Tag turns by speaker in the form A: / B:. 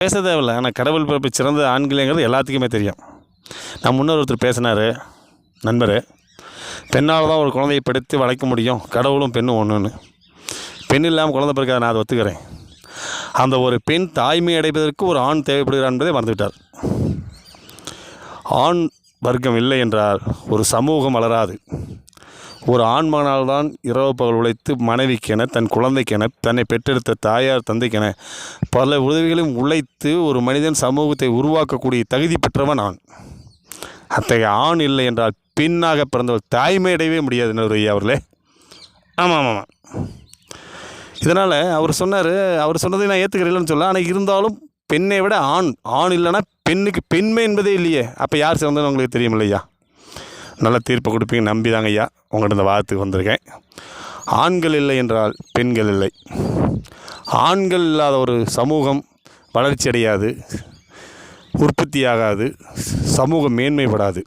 A: பேச தேவையில்ல. ஆனால் கடவுள் பிறப்பு சிறந்த ஆண்களேங்கிறது எல்லாத்துக்குமே தெரியும். நான் முன்னர் ஒருத்தர் பேசினார், நண்பர். பெண்ணால் தான் ஒரு குழந்தையை படுத்தி வளர்க்க முடியும், கடவுளும் பெண்ணும் ஒன்றுன்னு. பெண் இல்லாமல் குழந்தை பிறக்காத, நான் அதை ஒத்துக்கிறேன். அந்த ஒரு பெண் தாய்மை அடைவதற்கு ஒரு ஆண் தேவைப்படுகிறார் என்பதை மறந்துவிட்டார். ஆண் வர்க்கம் இல்லை என்றால் ஒரு சமூகம் வளராது. ஒரு ஆண்மகனால் தான் இரவு பகல் உழைத்து மனைவிக்கென, தன் குழந்தைக்கென, தன்னை பெற்றெடுத்த தாயார் தந்தைக்கென பல உதவிகளையும் உழைத்து ஒரு மனிதன் சமூகத்தை உருவாக்கக்கூடிய தகுதி பெற்றவன் ஆண். அத்தகைய ஆண் இல்லை என்றால் பெண்ணாக பிறந்தவர் தாய்மை அடையவே முடியாது. ஐயா அவர்களே, ஆமாம் ஆமாம். இதனால் அவர் சொன்னார், அவர் சொன்னதை நான் ஏற்றுக்கிறேன்னு சொல்ல. ஆனால் இருந்தாலும் பெண்ணை விட ஆண் இல்லைன்னா பெண்ணுக்கு பெண்மை என்பதே இல்லையே. அப்போ யார் சிறந்தது உங்களுக்கு தெரியும் இல்லையா? நல்ல தீர்ப்பை கொடுப்பீங்க நம்பி தாங்க ஐயா உங்கள்கிட்ட இந்த வாதத்துக்கு வந்திருக்கேன். ஆண்கள் இல்லை என்றால் பெண்கள் இல்லை. ஆண்கள் இல்லாத ஒரு சமூகம் வளர்ச்சி அடையாது, உற்பத்தியாகாது, சமூகம் மேன்மைப்படாது.